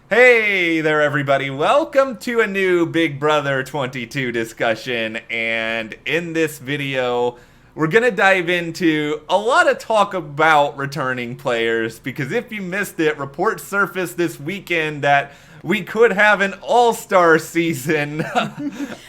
Hey there, everybody. Welcome to a new Big Brother 22 discussion. And in this video, we're going to dive into a lot of talk about returning players. Because if you missed it, reports surfaced this weekend that we could have an all-star season.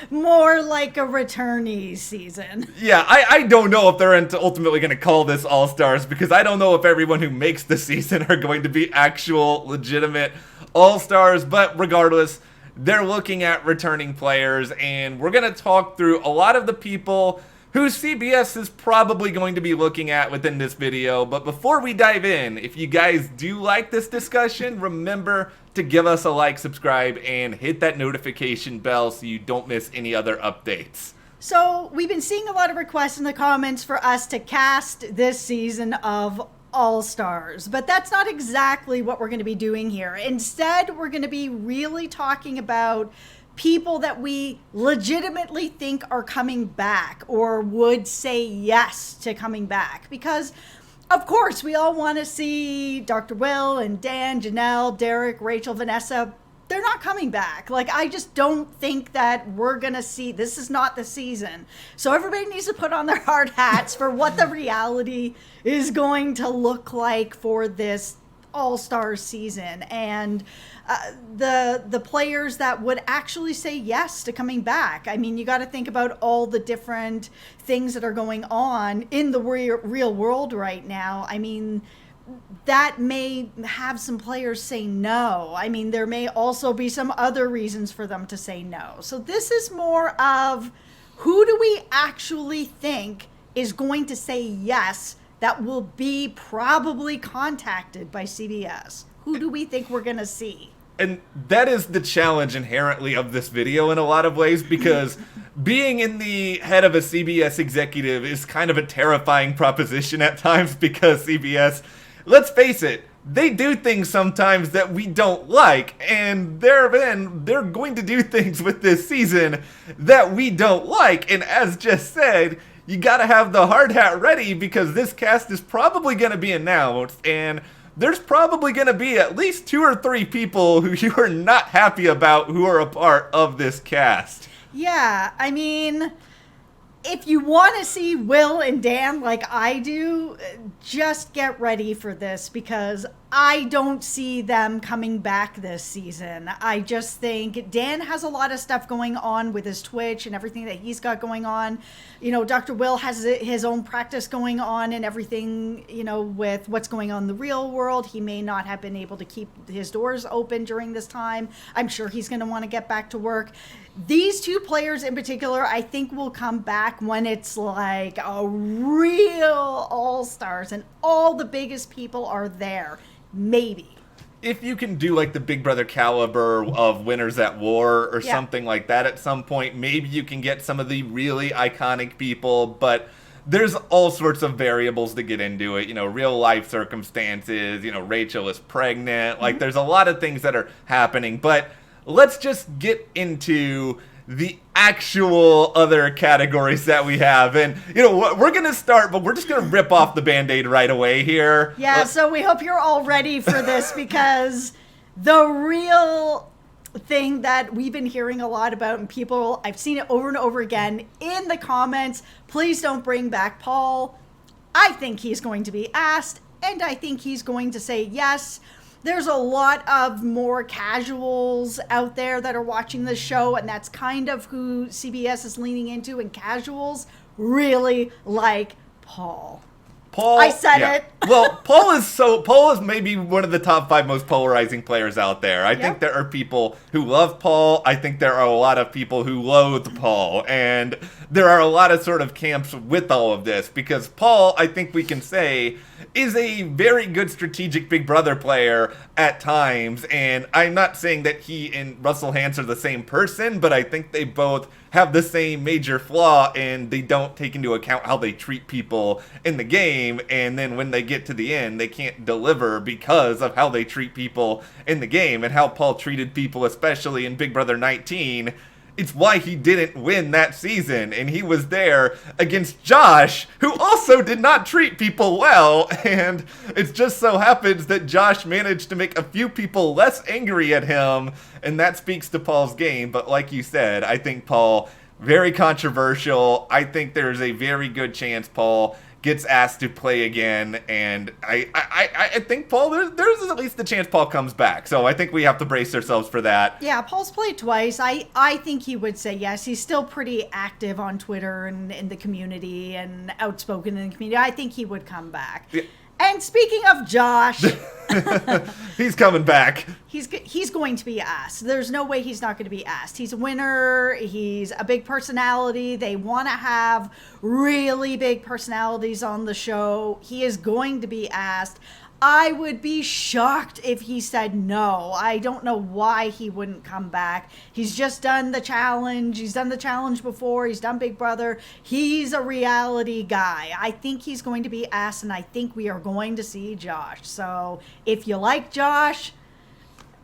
More like a returnee season. Yeah, I don't know if they're ultimately going to call this all-stars, because I don't know if everyone who makes the season are going to be actual, legitimate all-stars, but regardless, they're looking at returning players, and we're going to talk through a lot of the people who CBS is probably going to be looking at within this video. But before we dive in, if you guys do like this discussion, remember to give us a like, subscribe, and hit that notification bell so you don't miss any other updates. So we've been seeing a lot of requests in the comments for us to cast this season of All-Stars, but that's not exactly what we're going to be doing here. Instead, we're going to be really talking about people that we legitimately think are coming back or would say yes to coming back. Because, of course, we all want to see Dr. Will and Dan, Janelle, Derek, Rachel, Vanessa. They're not coming back. Like, I just don't think that we're going to see, this is not the season. So everybody needs to put on their hard hats for what the reality is going to look like for this all-star season. And the players that would actually say yes to coming back. I mean, you got to think about all the different things that are going on in the real world right now. I mean, that may have some players say no. I mean, there may also be some other reasons for them to say no. So this is more of, who do we actually think is going to say yes that will be probably contacted by CBS? Who do we think we're going to see? And that is the challenge inherently of this video in a lot of ways, because being in the head of a CBS executive is kind of a terrifying proposition at times, because CBS, let's face it, they do things sometimes that we don't like, and they're going to do things with this season that we don't like. And as just said, you gotta have the hard hat ready, because this cast is probably gonna be announced, and there's probably going to be at least 2 or 3 people who you are not happy about who are a part of this cast. Yeah, I mean, if you want to see Will and Dan like I do, just get ready for this, because I don't see them coming back this season. I just think Dan has a lot of stuff going on with his Twitch and everything that he's got going on. You know, Dr. Will has his own practice going on and everything, you know, with what's going on in the real world. He may not have been able to keep his doors open during this time. I'm sure he's going to want to get back to work. These 2 players in particular, I think, will come back when it's like a real all-stars and all the biggest people are there. Maybe. If you can do like the Big Brother caliber of Winners at War or something like that at some point, maybe you can get some of the really iconic people, but there's all sorts of variables to get into it. You know, real life circumstances, you know, Rachel is pregnant. Like, there's a lot of things that are happening, but let's just get into the actual other categories that we have. And, you know, we're going to start, but we're just going to rip off the Band-Aid right away here. Yeah, so we hope you're all ready for this, because the real thing that we've been hearing a lot about, and people, I've seen it over and over again in the comments, please don't bring back Paul. I think he's going to be asked, and I think he's going to say yes. There's a lot of more casuals out there that are watching this show, and that's kind of who CBS is leaning into, and casuals really like Paul. I said it. Well, Paul is maybe one of the top 5 most polarizing players out there. I think there are people who love Paul. I think there are a lot of people who loathe Paul. And there are a lot of sort of camps with all of this, because Paul, I think we can say, is a very good strategic Big Brother player at times. And I'm not saying that he and Russell Hantz are the same person, but I think they both have the same major flaw, and they don't take into account how they treat people in the game. And then when they get to the end, they can't deliver because of how they treat people in the game. And how Paul treated people, especially in Big Brother 19, it's why he didn't win that season. And he was there against Josh, who also did not treat people well. And it just so happens that Josh managed to make a few people less angry at him. And that speaks to Paul's game. But like you said, I think Paul, very controversial. I think there's a very good chance Paul gets asked to play again, and I think Paul, there's at least a chance Paul comes back. So I think we have to brace ourselves for that. Yeah, Paul's played twice. I think he would say yes. He's still pretty active on Twitter and in the community and outspoken in the community. I think he would come back. Yeah. And speaking of Josh, he's coming back. He's going to be asked. There's no way he's not going to be asked. He's a winner. He's a big personality. They want to have really big personalities on the show. He is going to be asked. I would be shocked if he said no. I don't know why he wouldn't come back. He's just done the challenge. He's done the challenge before. He's done Big Brother. He's a reality guy. I think he's going to be asked, and I think we are going to see Josh. So if you like Josh,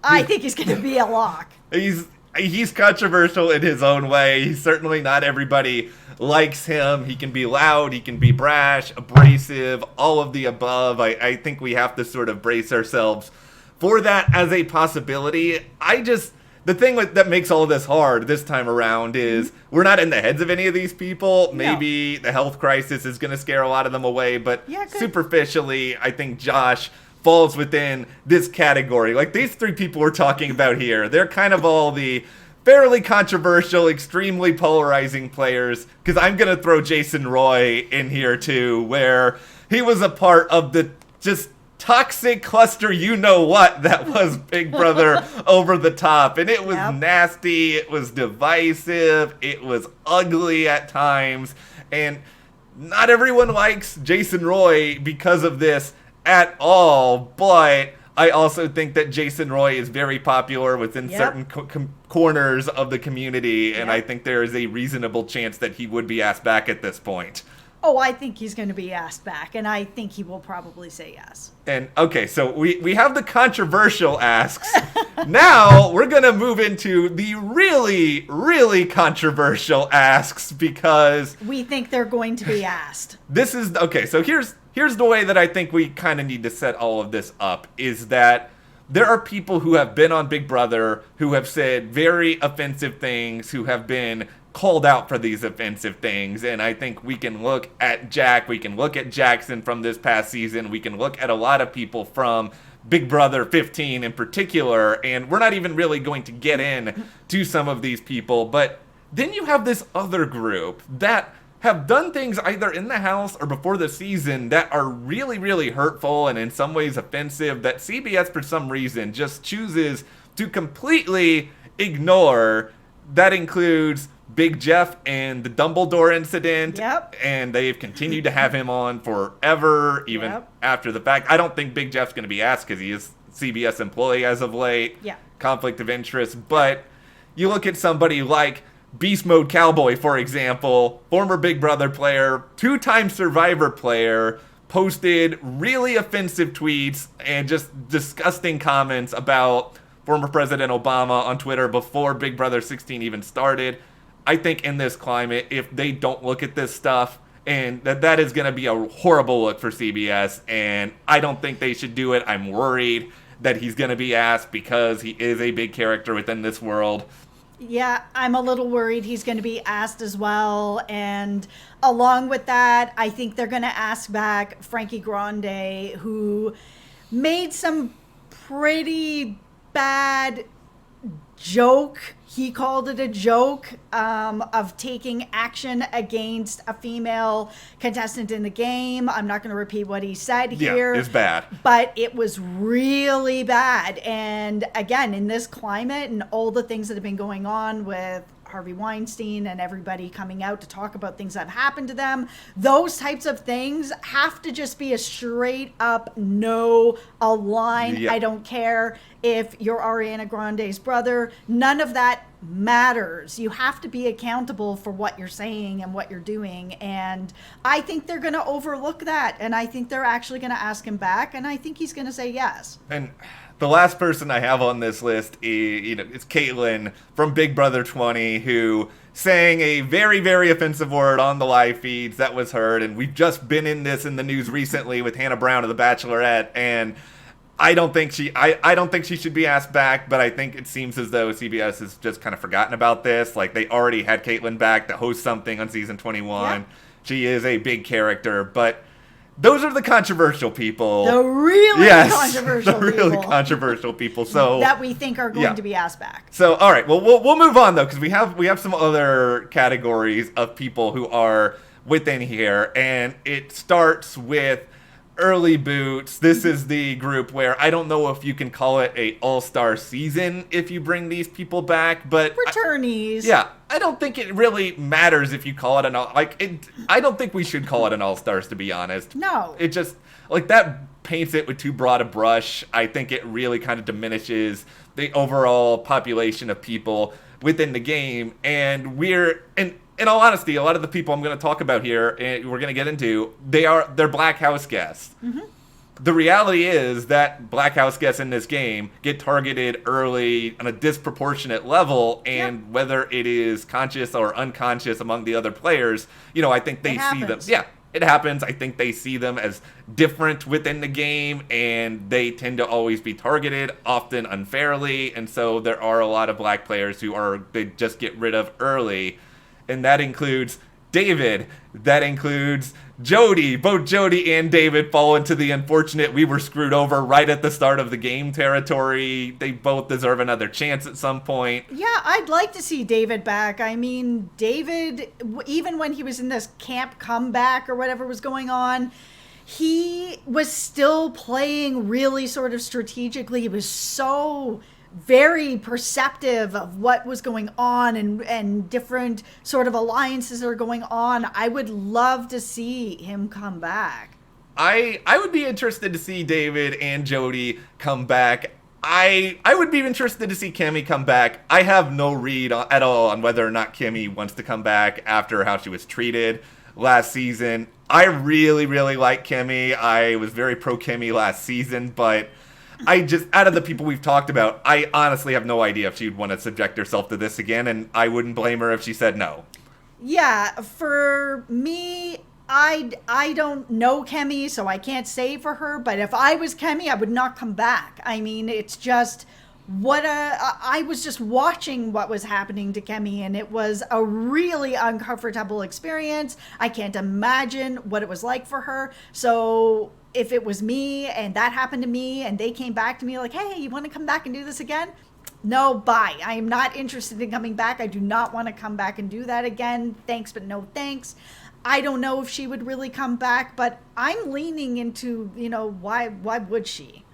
I think he's going to be a lock. He's controversial in his own way. He's certainly not everybody likes him. He can be loud, he can be brash, abrasive, all of the above. I think we have to sort of brace ourselves for that as a possibility. The thing that makes all of this hard this time around is we're not in the heads of any of these people. Maybe the health crisis is going to scare a lot of them away, but superficially, I think Josh falls within this category. Like these three people we're talking about here, they're kind of all the fairly controversial, extremely polarizing players, because I'm going to throw Jason Roy in here too, where he was a part of the just toxic cluster you-know-what that was Big Brother Over the Top. And it was nasty, it was divisive, it was ugly at times, and not everyone likes Jason Roy because of this at all, but I also think that Jason Roy is very popular within certain corners of the community, and I think there is a reasonable chance that he would be asked back at this point. Oh, I think he's going to be asked back, and I think he will probably say yes. And, okay, so we have the controversial asks. Now, we're going to move into the really, really controversial asks, because we think they're going to be asked. This is, okay, so here's the way that I think we kind of need to set all of this up, is that there are people who have been on Big Brother who have said very offensive things, who have been called out for these offensive things. And I think we can look at Jack, we can look at Jackson from this past season, we can look at a lot of people from Big Brother 15 in particular, and we're not even really going to get in to some of these people. But then you have this other group that have done things either in the house or before the season that are really, really hurtful and in some ways offensive, that CBS for some reason just chooses to completely ignore. That includes Big Jeff and the Dumbledore incident. And they've continued to have him on forever, even after the fact. I don't think Big Jeff's going to be asked because he is a CBS employee as of late. Conflict of interest. But you look at somebody like Beast Mode Cowboy, for example, former Big Brother player, two-time Survivor player, posted really offensive tweets and just disgusting comments about former President Obama on Twitter before Big Brother 16 even started. I think in this climate, if they don't look at this stuff, and that is going to be a horrible look for CBS, and I don't think they should do it. I'm worried that he's going to be asked because he is a big character within this world. Yeah, I'm a little worried he's going to be asked as well. And along with that, I think they're going to ask back Frankie Grande, who made some pretty bad joke. He called it a joke of taking action against a female contestant in the game. I'm not going to repeat what he said here. Yeah, it's bad. But it was really bad. And again, in this climate and all the things that have been going on with Harvey Weinstein and everybody coming out to talk about things that have happened to them, those types of things have to just be a straight up no, a line. Yep. I don't care if you're Ariana Grande's brother. None of that matters. You have to be accountable for what you're saying and what you're doing. And I think they're going to overlook that. And I think they're actually going to ask him back. And I think he's going to say yes. And the last person I have on this list is, it's Caitlyn from Big Brother 20, who saying a very, very offensive word on the live feeds that was heard, and we've just been in the news recently with Hannah Brown of The Bachelorette, and I don't think she should be asked back, but I think it seems as though CBS has just kind of forgotten about this. Like, they already had Caitlyn back to host something on season 21. Yeah. She is a big character, but those are the controversial people. The really controversial people. So that we think are going to be asked back. So, all right, well, we'll move on though, because we have some other categories of people who are within here, and it starts with early boots. This is the group where I don't know if you can call it a all-star season if you bring these people back, but returnees. I don't think it really matters if you call it I don't think we should call it an all-stars, to be honest. No. It just, that paints it with too broad a brush. I think it really kind of diminishes the overall population of people within the game, and in all honesty, a lot of the people I'm going to talk about here, and we're going to get into, they're Black House guests. Mm-hmm. The reality is that Black House guests in this game get targeted early on a disproportionate level, and whether it is conscious or unconscious among the other players, I think they see them. Yeah, it happens. I think they see them as different within the game, and they tend to always be targeted, often unfairly, and so there are a lot of black players they just get rid of early. And that includes David. That includes Jody. Both Jody and David fall into the unfortunate we were screwed over right at the start of the game territory. They both deserve another chance at some point. Yeah, I'd like to see David back. I mean, David, even when he was in this camp comeback or whatever was going on, he was still playing really sort of strategically. He was so very perceptive of what was going on and different sort of alliances that are going on. I would love to see him come back. I would be interested to see David and Jody come back. I would be interested to see Kimmy come back. I have no read at all on whether or not Kimmy wants to come back after how she was treated last season. I really, really like Kimmy. I was very pro Kimmy last season, but out of the people we've talked about, I honestly have no idea if she'd want to subject herself to this again, and I wouldn't blame her if she said no. Yeah, for me, I don't know Kemi, so I can't say for her, but if I was Kemi, I would not come back. I mean, it's just I was just watching what was happening to Kemi, and it was a really uncomfortable experience. I can't imagine what it was like for her. So if it was me and that happened to me and they came back to me like, hey, you want to come back and do this again? No, bye. I am not interested in coming back. I do not want to come back and do that again. Thanks, but no thanks. I don't know if she would really come back, but I'm leaning into, why would she?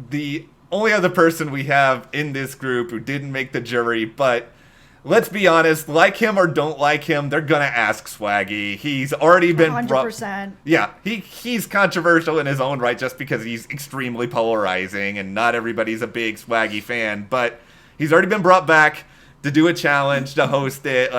The only other person we have in this group who didn't make the jury, but let's be honest, like him or don't like him, they're going to ask Swaggie. He's already been 100%. Yeah, he's controversial in his own right just because he's extremely polarizing and not everybody's a big Swaggie fan, but he's already been brought back to do a challenge, to host it.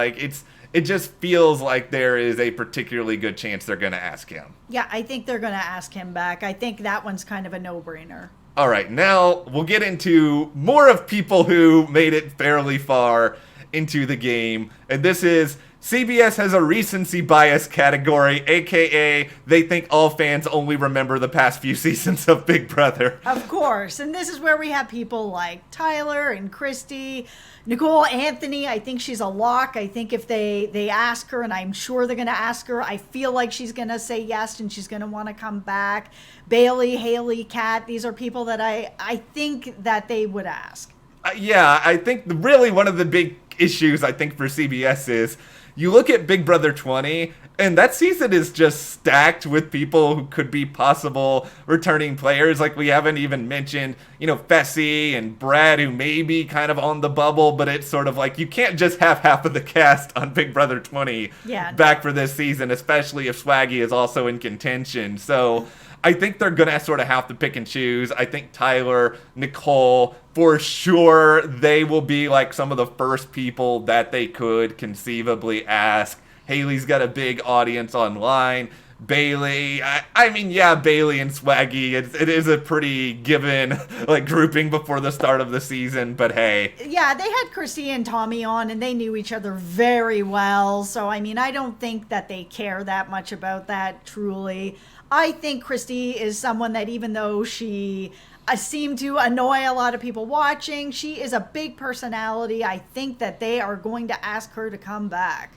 It just feels like there is a particularly good chance they're going to ask him. Yeah, I think they're going to ask him back. I think that one's kind of a no-brainer. All right, now we'll get into more of people who made it fairly far into the game, and this is CBS has a recency bias category, aka they think all fans only remember the past few seasons of Big Brother. Of course, and this is where we have people like Tyler and Christy, Nicole Anthony. I think she's a lock. I think if they ask her, and I'm sure they're going to ask her, I feel like she's going to say yes and she's going to want to come back. Bailey, Haley, Kat, these are people that I think that they would ask. Yeah, I think really one of the big issues I think for CBS is you look at Big Brother 20, and that season is just stacked with people who could be possible returning players. Like, we haven't even mentioned, Fessy and Brad, who may be kind of on the bubble, but it's sort of like you can't just have half of the cast on Big Brother 20 back for this season, especially if Swaggie is also in contention. So I think they're going to sort of have to pick and choose. I think Tyler, Nicole, for sure, they will be like some of the first people that they could conceivably ask. Haley's got a big audience online. Bailey. I mean, yeah, Bailey and Swaggie. It is a pretty given like grouping before the start of the season. But hey, Yeah, they had Christy and Tommy on, and they knew each other very well. So I mean, I don't think that they care that much about that. Truly, I think Christy is someone that, even though she seemed to annoy a lot of people watching, she is a big personality. I think that they are going to ask her to come back.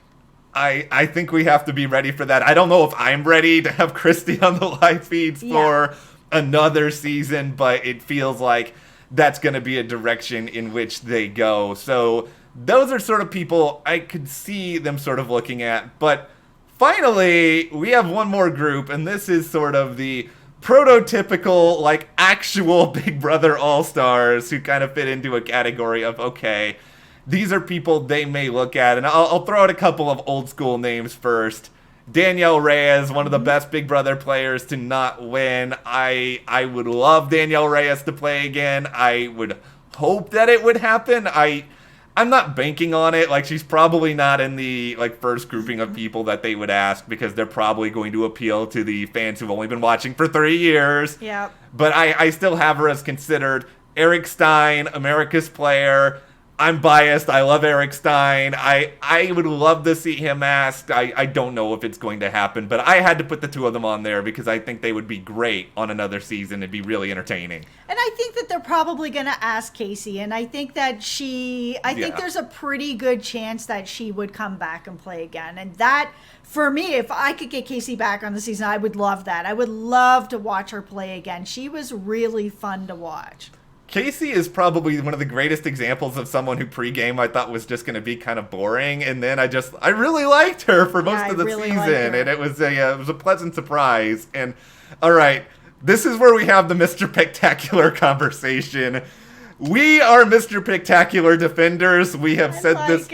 I think we have to be ready for that. I don't know if I'm ready to have Christy on the live feeds for another season, but it feels like that's going to be a direction in which they go. So those are sort of people I could see them sort of looking at. But finally, we have one more group, and this is sort of the prototypical, like, actual Big Brother All-Stars who kind of fit into a category of, okay, these are people they may look at, and I'll throw out a couple of old school names first. Danielle Reyes, one of the best Big Brother players to not win. I would love Danielle Reyes to play again. I would hope that it would happen. I'm not banking on it. Like, she's probably not in the like first grouping of people that they would ask, because they're probably going to appeal to the fans who've only been watching for 3 years. Yeah. But I still have her as considered. Eric Stein, America's player. I'm biased. I love Eric Stein. I would love to see him asked. I don't know if it's going to happen, but I had to put the two of them on there because I think they would be great on another season. It'd be really entertaining. And I think that they're probably going to ask Casey, and I think that I think there's a pretty good chance that she would come back and play again. And that, for me, if I could get Casey back on the season, I would love that. I would love to watch her play again. She was really fun to watch. Casey is probably one of the greatest examples of someone who pregame I thought was just going to be kind of boring, and then I really liked her for most of the season, and it was a pleasant surprise. And all right, this is where we have the Mr. Spectacular conversation. We are Mr. Spectacular defenders. We have said this.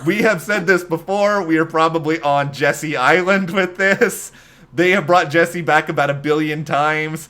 We have said this before. We are probably on Jesse Island with this. They have brought Jesse back about 1 billion times.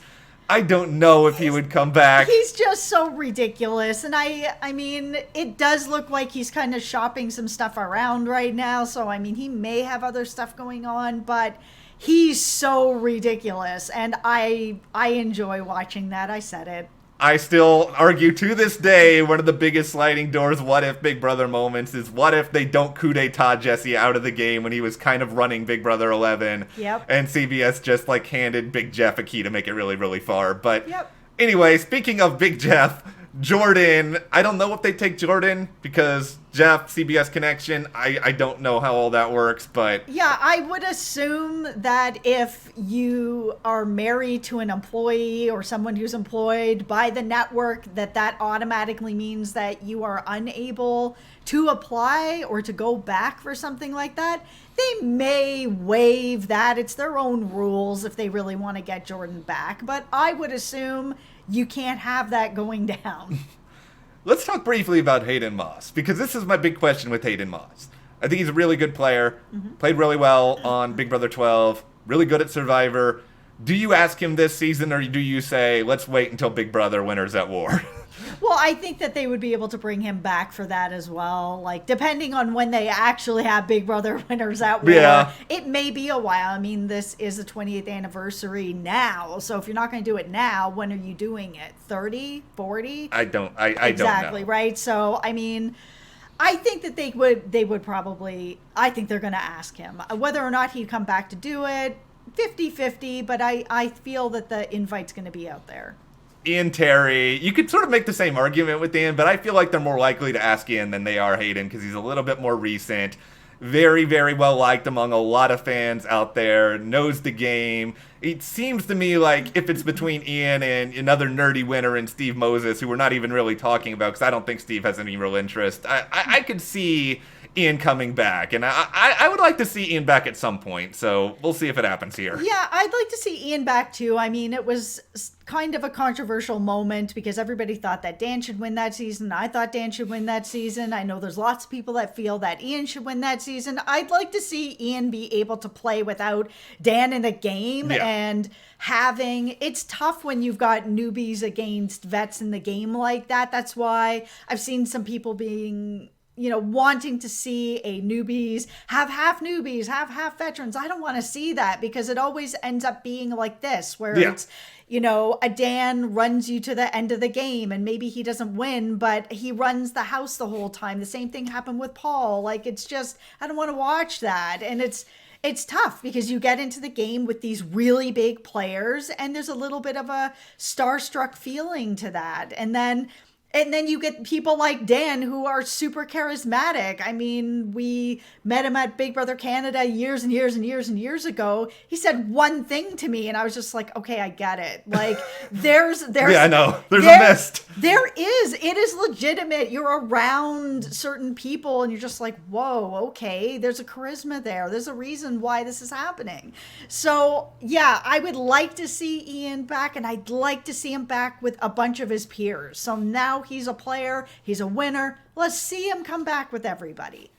I don't know if he would come back. He's just so ridiculous. And I mean, it does look like he's kind of shopping some stuff around right now. So, I mean, he may have other stuff going on, but he's so ridiculous. And I enjoy watching that. I said it. I still argue to this day, one of the biggest sliding doors what if Big Brother moments is what if they don't coup d'etat Jesse out of the game when he was kind of running Big Brother 11. Yep. And CBS just like handed Big Jeff a key to make it really, really far. But yep. Anyway, speaking of Big Jeff, Jordan, I don't know if they take Jordan because Jeff, CBS connection, I don't know how all that works, but... Yeah, I would assume that if you are married to an employee or someone who's employed by the network, that automatically means that you are unable to apply or to go back for something like that. They may waive that. It's their own rules if they really want to get Jordan back, but I would assume you can't have that going down. Let's talk briefly about Hayden Moss, because this is my big question with Hayden Moss. I think he's a really good player, played really well on Big Brother 12, really good at Survivor. Do you ask him this season, or do you say, let's wait until Big Brother Winners at War? Well, I think that they would be able to bring him back for that as well. Like, depending on when they actually have Big Brother Winners at War, it may be a while. I mean, this is the 28th anniversary now. So if you're not going to do it now, when are you doing it? 30, 40? I don't know. Exactly, right? So, I mean, I think that they would probably, I think they're going to ask him. Whether or not he'd come back to do it, 50-50, but I feel that the invite's going to be out there. Ian Terry, you could sort of make the same argument with Ian, but I feel like they're more likely to ask Ian than they are Hayden because he's a little bit more recent. Very, very well liked among a lot of fans out there, knows the game. It seems to me like if it's between Ian and another nerdy winner and Steve Moses, who we're not even really talking about because I don't think Steve has any real interest, I could see Ian coming back, and I would like to see Ian back at some point, so we'll see if it happens here. Yeah, I'd like to see Ian back too. I mean, it was kind of a controversial moment because everybody thought that Dan should win that season. I thought Dan should win that season. I know there's lots of people that feel that Ian should win that season. I'd like to see Ian be able to play without Dan in the game, and it's tough when you've got newbies against vets in the game like that. That's why I've seen some people being wanting to see a newbies, have half veterans. I don't want to see that because it always ends up being like this, where it's, a Dan runs you to the end of the game and maybe he doesn't win, but he runs the house the whole time. The same thing happened with Paul. Like, it's just, I don't want to watch that. And it's tough because you get into the game with these really big players and there's a little bit of a starstruck feeling to that. And then you get people like Dan who are super charismatic. I mean, we met him at Big Brother Canada years and years and years and years ago. He said one thing to me and I was just like, okay, I get it. Like there's yeah, I know. There's a mist. It is legitimate. You're around certain people and you're just like, whoa, okay, there's a charisma there. There's a reason why this is happening. So yeah, I would like to see Ian back and I'd like to see him back with a bunch of his peers. So now he's a player, he's a winner. Let's see him come back with everybody.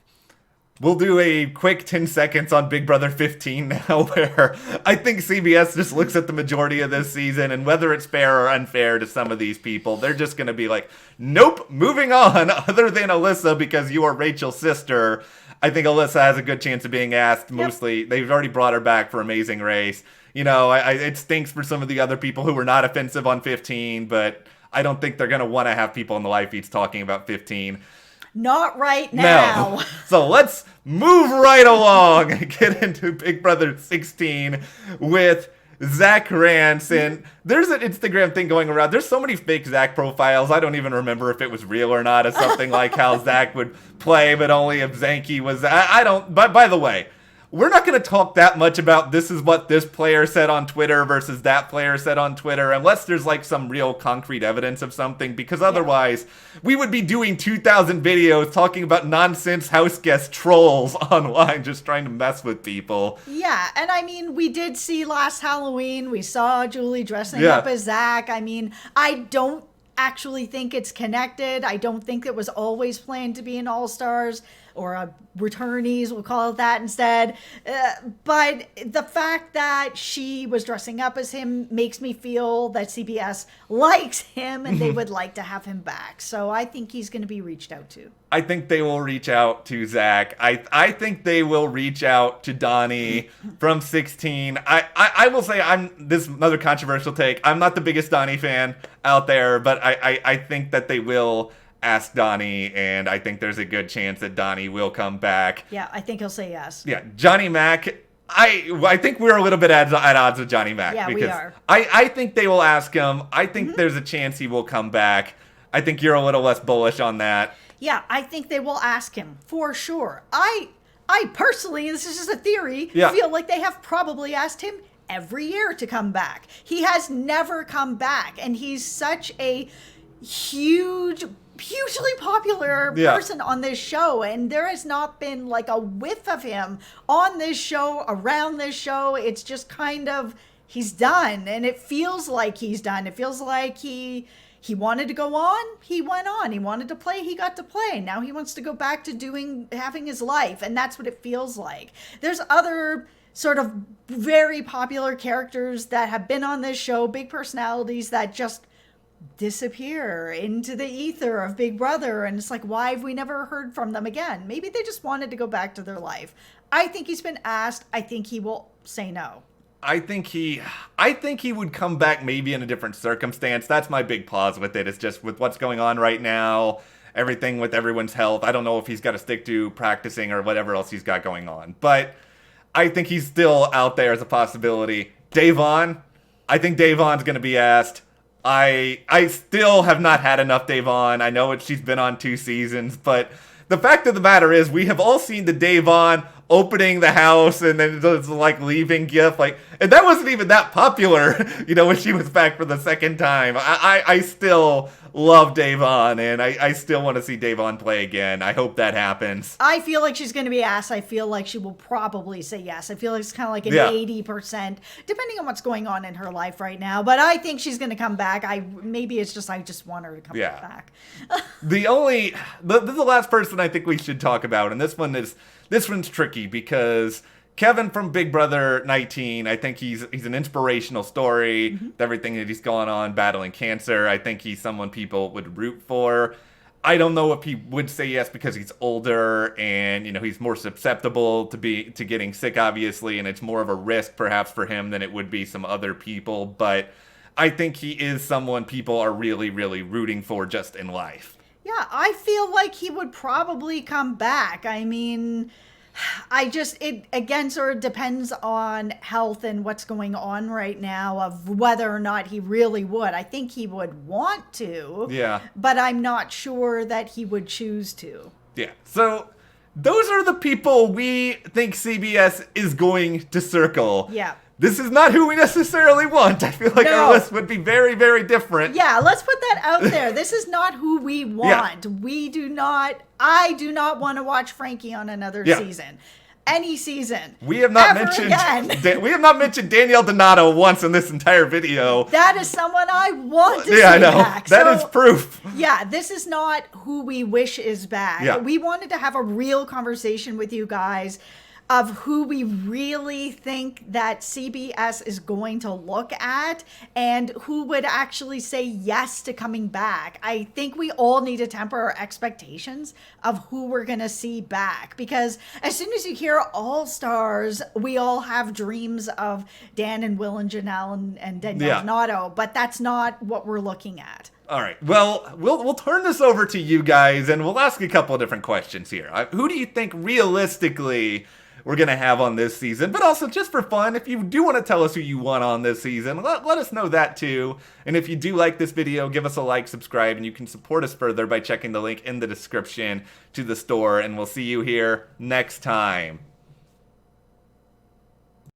We'll do a quick 10 seconds on Big Brother 15 now, where I think CBS just looks at the majority of this season, and whether it's fair or unfair to some of these people, they're just going to be like, nope, moving on, other than Alyssa, because you are Rachel's sister. I think Alyssa has a good chance of being asked, mostly. Yep. They've already brought her back for Amazing Race. It stinks for some of the other people who were not offensive on 15, but I don't think they're going to want to have people in the live feeds talking about 15. Not right now. No. So let's move right along and get into Big Brother 16 with Zach Rance. And there's an Instagram thing going around. There's so many fake Zach profiles. I don't even remember if it was real or not. It's something like how Zach would play, but only if Zanky was. I don't. But by the way, we're not going to talk that much about this is what this player said on Twitter versus that player said on Twitter, unless there's like some real concrete evidence of something, because otherwise we would be doing 2,000 videos talking about nonsense house guest trolls online just trying to mess with people. Yeah, and I mean, we did see last Halloween, we saw Julie dressing up as Zach. I mean, I don't actually think it's connected. I don't think it was always planned to be an All-Stars or a returnees, we'll call it that instead. But the fact that she was dressing up as him makes me feel that CBS likes him and they would like to have him back. So I think he's going to be reached out to. I think they will reach out to Zach. I think they will reach out to Donny from 16. I will say, this is another controversial take. I'm not the biggest Donny fan out there, but I think that they will ask Donny, and I think there's a good chance that Donny will come back. Yeah, I think he'll say yes. Yeah, Johnny Mac, I think we're a little bit at odds with Johnny Mac. Yeah, because we are. I think they will ask him. I think there's a chance he will come back. I think you're a little less bullish on that. Yeah, I think they will ask him, for sure. I personally, this is just a theory, feel like they have probably asked him every year to come back. He has never come back, and he's such a hugely popular person on this show, and there has not been like a whiff of him on this show, around this show. It's just kind of, he's done, and it feels like he's done. It feels like he wanted to go on, he went on. He wanted to play, he got to play. Now he wants to go back to having his life, and that's what it feels like. There's other sort of very popular characters that have been on this show, big personalities that just disappear into the ether of Big Brother, and it's like, why have we never heard from them again? Maybe they just wanted to go back to their life. I think he's been asked. I think he will say no. I think he would come back maybe in a different circumstance. That's my big pause with it. It's just with what's going on right now, everything with everyone's health. I don't know if he's got to stick to practicing or whatever else he's got going on, but I think he's still out there as a possibility. Davon, I think Davon's going to be asked. I still have not had enough Davon. I know she's been on 2 seasons, but the fact of the matter is we have all seen the Davon opening the house and then it's like leaving gift, and that wasn't even that popular, when she was back for the second time. I still love Davon, and I still want to see Davon play again. I hope that happens. I feel like she's going to be asked. I feel like she will probably say yes. I feel like it's kind of like an 80%, depending on what's going on in her life right now. But I think she's going to come back. I just want her to come back. This is the last person I think we should talk about, and this one's tricky because Kevin from Big Brother 19, I think he's an inspirational story with everything that he's going on, battling cancer. I think he's someone people would root for. I don't know if he would say yes because he's older and, he's more susceptible to getting sick, obviously, and it's more of a risk perhaps for him than it would be some other people. But I think he is someone people are really, really rooting for just in life. Yeah, I feel like he would probably come back. I mean, it again sort of depends on health and what's going on right now of whether or not he really would. I think he would want to. Yeah. But I'm not sure that he would choose to. Yeah. So those are the people we think CBS is going to circle. Yeah. This is not who we necessarily want. I feel like No. our list would be very, very different. Yeah, let's put that out there. This is not who we want. Yeah. I do not want to watch Frankie on another season. Any season. We have not mentioned Danielle Donato once in this entire video. That is someone I want to see I know. back. That is proof. Yeah, this is not who we wish is back. Yeah. We wanted to have a real conversation with you guys of who we really think that CBS is going to look at and who would actually say yes to coming back. I think we all need to temper our expectations of who we're going to see back, because as soon as you hear All Stars, we all have dreams of Dan and Will and Janelle and Danielle Donato, but that's not what we're looking at. All right. Well, we'll turn this over to you guys, and we'll ask a couple of different questions here. Who do you think realistically we're going to have on this season? But also, just for fun, if you do want to tell us who you want on this season, let us know that too. And if you do like this video, give us a like, subscribe, and you can support us further by checking the link in the description to the store. And we'll see you here next time.